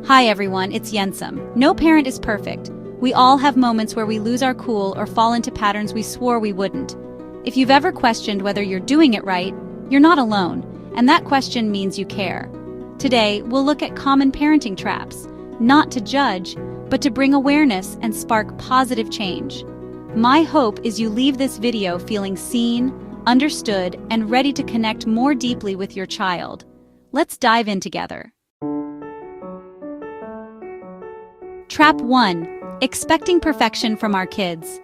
Hi everyone, it's Yensum. No parent is perfect. We all have moments where we lose our cool or fall into patterns we swore we wouldn't. If you've ever questioned whether you're doing it right, you're not alone, and that question means you care. Today, we'll look at common parenting traps, not to judge, but to bring awareness and spark positive change. My hope is you leave this video feeling seen, understood, and ready to connect more deeply with your child. Let's dive in together. Trap 1. Expecting perfection from our kids.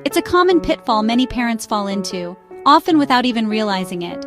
It's a common pitfall many parents fall into, often without even realizing it.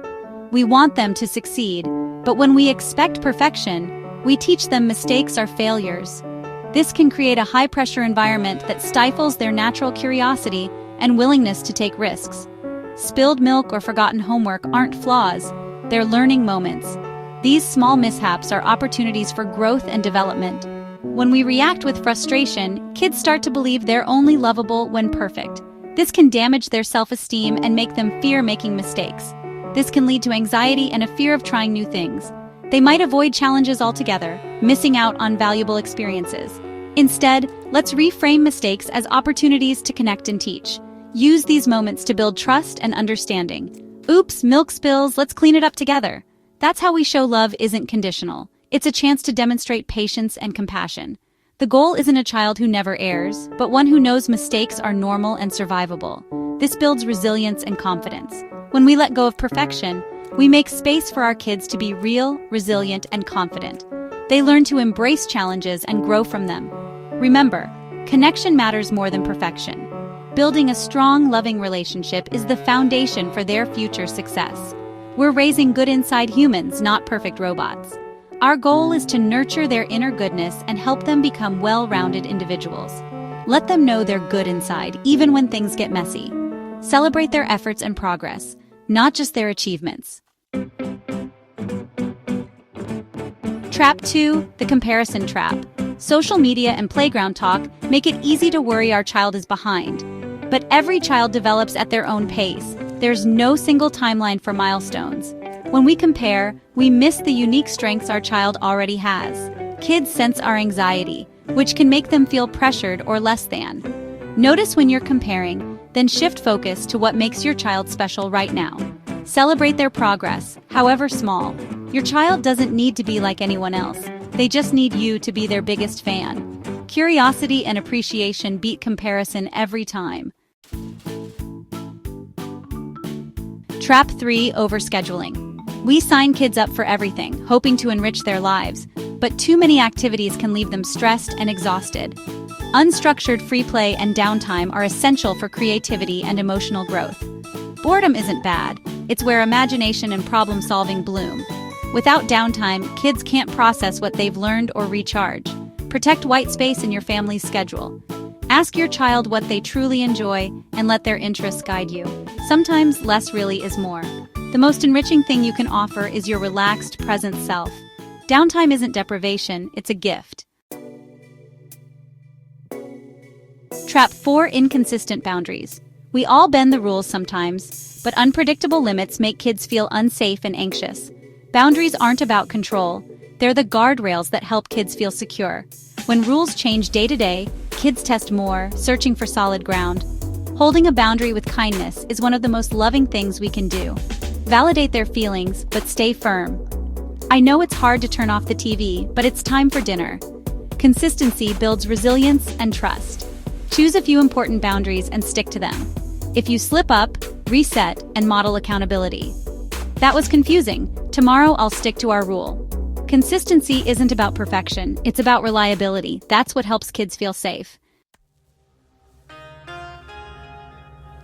We want them to succeed, but when we expect perfection, we teach them mistakes are failures. This can create a high-pressure environment that stifles their natural curiosity and willingness to take risks. Spilled milk or forgotten homework aren't flaws, they're learning moments. These small mishaps are opportunities for growth and development. When we react with frustration, kids start to believe they're only lovable when perfect. This can damage their self-esteem and make them fear making mistakes. This can lead to anxiety and a fear of trying new things. They might avoid challenges altogether, missing out on valuable experiences. Instead, let's reframe mistakes as opportunities to connect and teach. Use these moments to build trust and understanding. Oops, milk spills, let's clean it up together. That's how we show love isn't conditional. It's a chance to demonstrate patience and compassion. The goal isn't a child who never errs, but one who knows mistakes are normal and survivable. This builds resilience and confidence. When we let go of perfection, we make space for our kids to be real, resilient, and confident. They learn to embrace challenges and grow from them. Remember, connection matters more than perfection. Building a strong, loving relationship is the foundation for their future success. We're raising good inside humans, not perfect robots. Our goal is to nurture their inner goodness and help them become well-rounded individuals. Let them know they're good inside, even when things get messy. Celebrate their efforts and progress, not just their achievements. Trap 2. The comparison trap. Social media and playground talk make it easy to worry our child is behind. But every child develops at their own pace. There's no single timeline for milestones. When we compare, we miss the unique strengths our child already has. Kids sense our anxiety, which can make them feel pressured or less than. Notice when you're comparing, then shift focus to what makes your child special right now. Celebrate their progress, however small. Your child doesn't need to be like anyone else. They just need you to be their biggest fan. Curiosity and appreciation beat comparison every time. Trap 3. Overscheduling. We sign kids up for everything, hoping to enrich their lives, but too many activities can leave them stressed and exhausted. Unstructured free play and downtime are essential for creativity and emotional growth. Boredom isn't bad, it's where imagination and problem-solving bloom. Without downtime, kids can't process what they've learned or recharge. Protect white space in your family's schedule. Ask your child what they truly enjoy and let their interests guide you. Sometimes less really is more. The most enriching thing you can offer is your relaxed, present self. Downtime isn't deprivation, it's a gift. Trap 4. Inconsistent boundaries. We all bend the rules sometimes, but unpredictable limits make kids feel unsafe and anxious. Boundaries aren't about control, they're the guardrails that help kids feel secure. When rules change day to day, kids test more, searching for solid ground. Holding a boundary with kindness is one of the most loving things we can do. Validate their feelings, but stay firm. I know it's hard to turn off the TV, but it's time for dinner. Consistency builds resilience and trust. Choose a few important boundaries and stick to them. If you slip up, reset and model accountability. That was confusing. Tomorrow I'll stick to our rule. Consistency isn't about perfection, it's about reliability. That's what helps kids feel safe.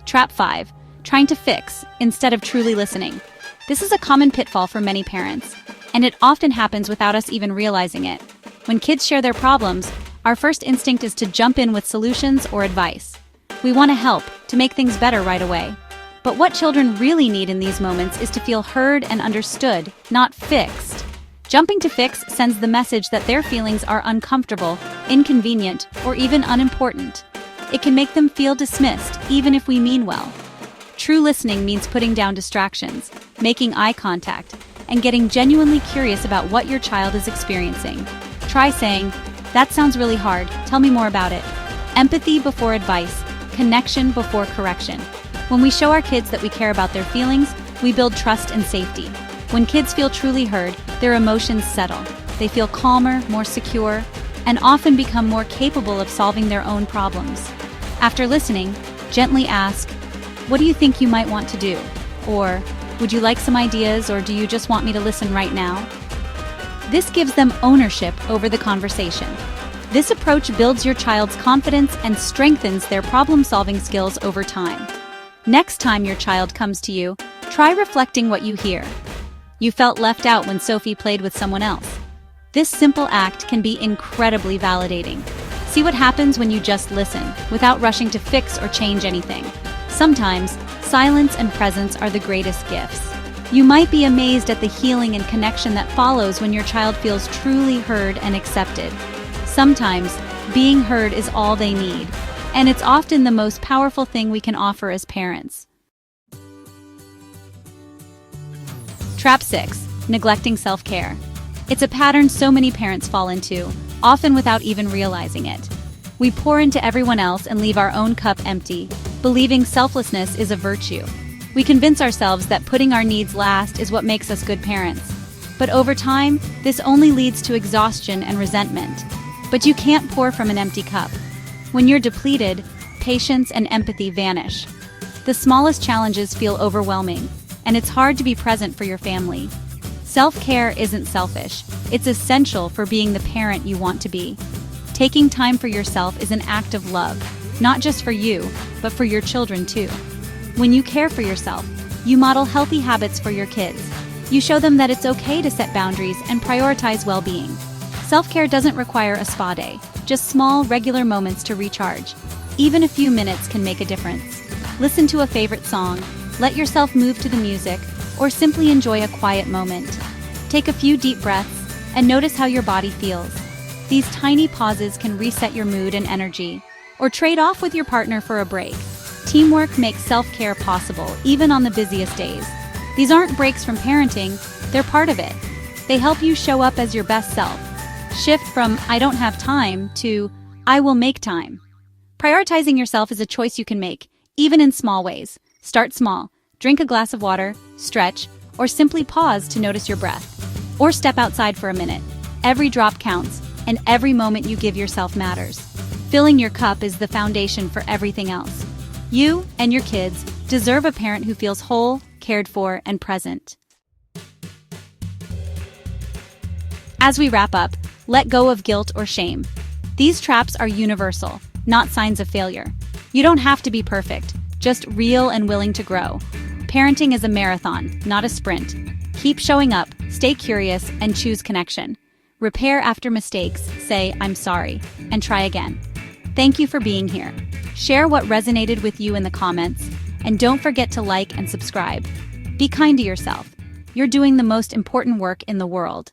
Trap 5. Trying to fix instead of truly listening. This is a common pitfall for many parents, and it often happens without us even realizing it. When kids share their problems, our first instinct is to jump in with solutions or advice. We want to help, to make things better right away. But what children really need in these moments is to feel heard and understood, not fixed. Jumping to fix sends the message that their feelings are uncomfortable, inconvenient, or even unimportant. It can make them feel dismissed, even if we mean well. True listening means putting down distractions, making eye contact, and getting genuinely curious about what your child is experiencing. Try saying, "That sounds really hard, tell me more about it." Empathy before advice, connection before correction. When we show our kids that we care about their feelings, we build trust and safety. When kids feel truly heard, their emotions settle. They feel calmer, more secure, and often become more capable of solving their own problems. After listening, gently ask, "What do you think you might want to do?" Or, "Would you like some ideas, or do you just want me to listen right now?" This gives them ownership over the conversation. This approach builds your child's confidence and strengthens their problem-solving skills over time. Next time your child comes to you, try reflecting what you hear. "You felt left out when Sophie played with someone else." This simple act can be incredibly validating. See what happens when you just listen, without rushing to fix or change anything. Sometimes, silence and presence are the greatest gifts. You might be amazed at the healing and connection that follows when your child feels truly heard and accepted. Sometimes, being heard is all they need, and it's often the most powerful thing we can offer as parents. Trap 6. Neglecting self-care. It's a pattern so many parents fall into, often without even realizing it. We pour into everyone else and leave our own cup empty, believing selflessness is a virtue. We convince ourselves that putting our needs last is what makes us good parents. But over time, this only leads to exhaustion and resentment. But you can't pour from an empty cup. When you're depleted, patience and empathy vanish. The smallest challenges feel overwhelming, and it's hard to be present for your family. Self-care isn't selfish. It's essential for being the parent you want to be. Taking time for yourself is an act of love, not just for you, but for your children too. When you care for yourself, you model healthy habits for your kids. You show them that it's okay to set boundaries and prioritize well-being. Self-care doesn't require a spa day, just small, regular moments to recharge. Even a few minutes can make a difference. Listen to a favorite song, let yourself move to the music, or simply enjoy a quiet moment. Take a few deep breaths and notice how your body feels. These tiny pauses can reset your mood and energy, or trade off with your partner for a break. Teamwork makes self-care possible, even on the busiest days. These aren't breaks from parenting, they're part of it. They help you show up as your best self. Shift from "I don't have time" to "I will make time." Prioritizing yourself is a choice you can make, even in small ways. Start small. Drink a glass of water, stretch, or simply pause to notice your breath. Or step outside for a minute. Every drop counts, and every moment you give yourself matters. Filling your cup is the foundation for everything else. You and your kids deserve a parent who feels whole, cared for, and present. As we wrap up, let go of guilt or shame. These traps are universal, not signs of failure. You don't have to be perfect, just real and willing to grow. Parenting is a marathon, not a sprint. Keep showing up, stay curious, and choose connection. Repair after mistakes, say "I'm sorry," and try again. Thank you for being here. Share what resonated with you in the comments, and don't forget to like and subscribe. Be kind to yourself. You're doing the most important work in the world.